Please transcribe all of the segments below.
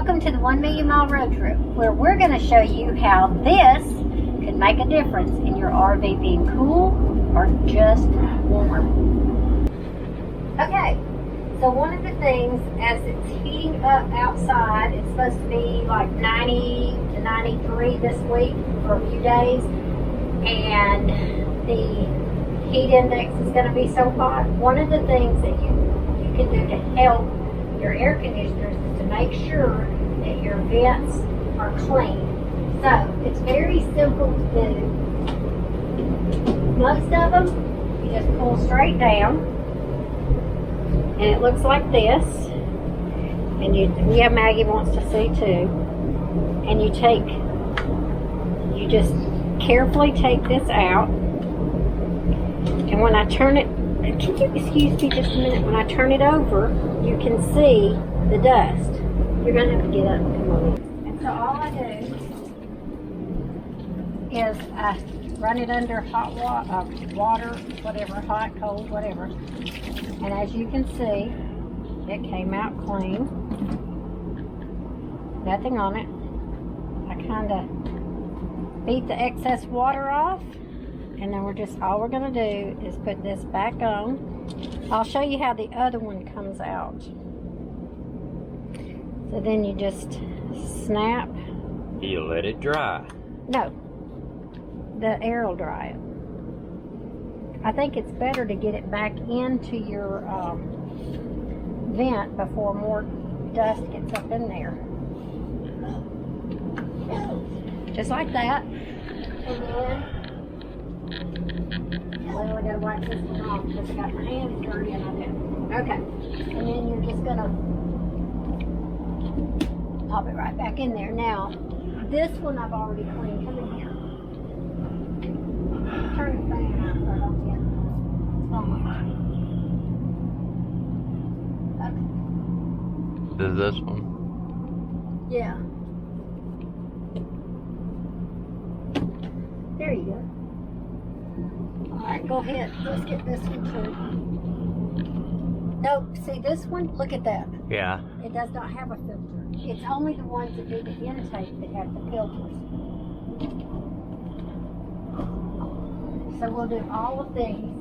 Welcome to the 1 Million Mile Road Trip, where we're going to show you how this could make a difference in your RV being cool or just warm. Okay, so one of the things, as it's heating up outside, it's supposed to be like 90 to 93 this week for a few days, and the heat index is going to be so hot. One of the things that you can do to help your air conditioners is to make sure that your vents are clean. So it's very simple to do. Most of them you just pull straight down, and it looks like this. And yeah, Maggie wants to see too. And you just carefully take this out. And when I turn it, can you excuse me just a minute? When I turn it over, you can see the dust. You're going to have to get up and come on in. And so all I do is I run it under hot water, whatever, hot, cold, whatever. And as you can see, it came out clean. Nothing on it. I kind of beat the excess water off. And then all we're going to do is put this back on. I'll show you how the other one comes out. So then you just snap. You let it dry. No, the air will dry it. I think it's better to get it back into your vent before more dust gets up in there. Just like that. And then, well, I gotta wipe this one off because I got my hands dirty and I didn't. Okay. And then you're just gonna pop it right back in there. Now, this one I've already cleaned. Come in here. Turn the fan out so I don't get so much. Okay. Does this one? Yeah. There you go. Alright, go ahead. Let's get this one too. Nope, see this one? Look at that. Yeah. It does not have a filter. It's only the ones that do the intake that have the filters. So we'll do all of these.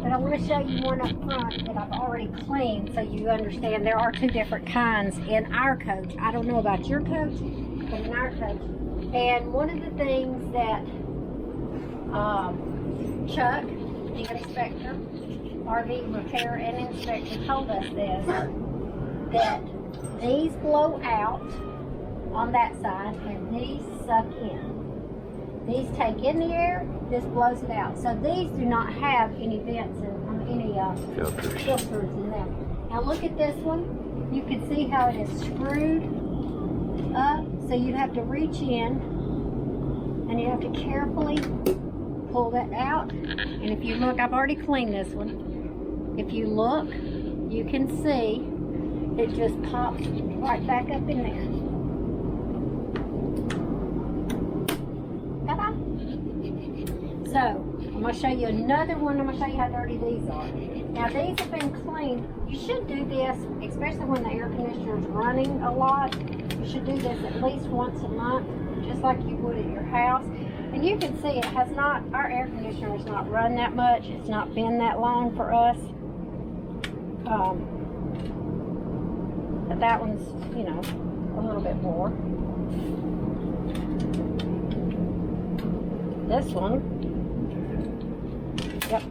But I want to show you one up front that I've already cleaned so you understand there are two different kinds in our coach. I don't know about your coach, but in our coach. And one of the things that Chuck, the inspector, RV repair and inspector, told us is that these blow out on that side and these suck in. These take in the air, this blows it out. So these do not have any vents and any filters in them. Now look at this one. You can see how it is screwed up. So you have to reach in and you have to carefully pull that out. And if you look, I've already cleaned this one. If you look, you can see it just pops right back up in there. Ta-da! So, I'm going to show you another one. I'm going to show you how dirty these are. Now, these have been cleaned. You should do this, especially when the air conditioner is running a lot. You should do this at least once a month, just like you would at your house. And you can see it has not, our air conditioner has not run that much. It's not been that long for us. But that one's, you know, a little bit more. This one. Yep.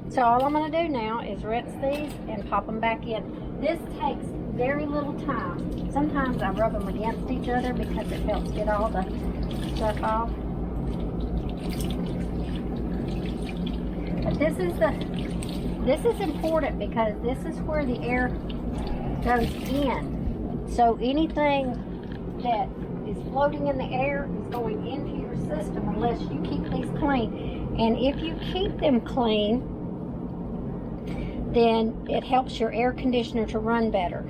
So all I'm going to do now is rinse these and pop them back in. This takes very little time. Sometimes I rub them against each other because it helps get all the stuff off. But this is important because this is where the air goes in. So anything that is floating in the air is going into your system unless you keep these clean. And if you keep them clean, then it helps your air conditioner to run better.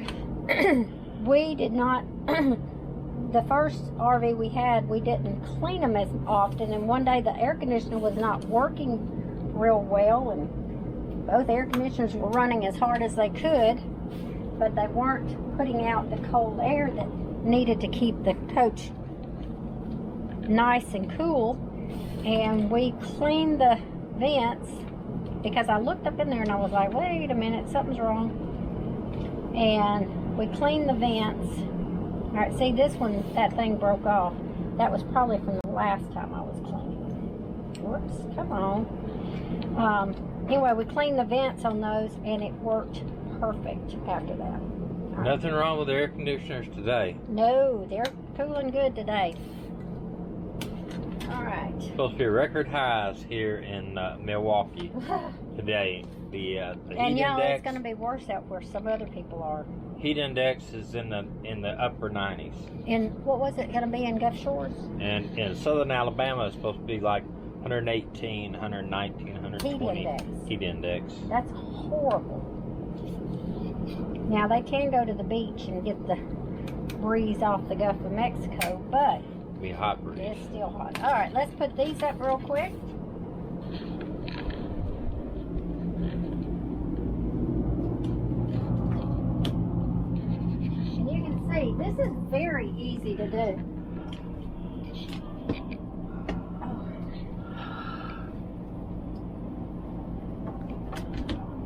We did not, the first RV we had, we didn't clean them as often, and one day the air conditioner was not working real well, and both air conditioners were running as hard as they could, but they weren't putting out the cold air that needed to keep the coach nice and cool. And we cleaned the vents because I looked up in there and I was like, wait a minute, something's wrong. And we cleaned the vents. All right, see this one, that thing broke off. That was probably from the last time I was cleaning. Whoops, come on. Anyway, we cleaned the vents on those and it worked perfect after that. Nothing wrong with the air conditioners today. No, they're cooling good today. All right. Supposed to be record highs here in Milwaukee today. The And heat index. It's going to be worse out where some other people are. Heat index is in the upper 90s. And what was it going to be in Gulf Shores? And in southern Alabama, it's supposed to be like 118, 119, 120 Heat index. heat index. That's horrible. Now they can go to the beach and get the breeze off the Gulf of Mexico, but It'll be hot breeze. it's still hot. All right, let's put these up real quick. And you can see, this is very easy to do.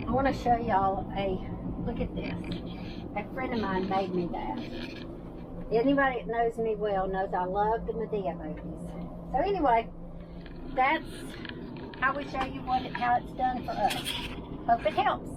I want to show y'all look at this. A friend of mine made me that. Anybody that knows me well knows I love the Meddena movies. So anyway, that's how we show you how it's done for us. Hope it helps.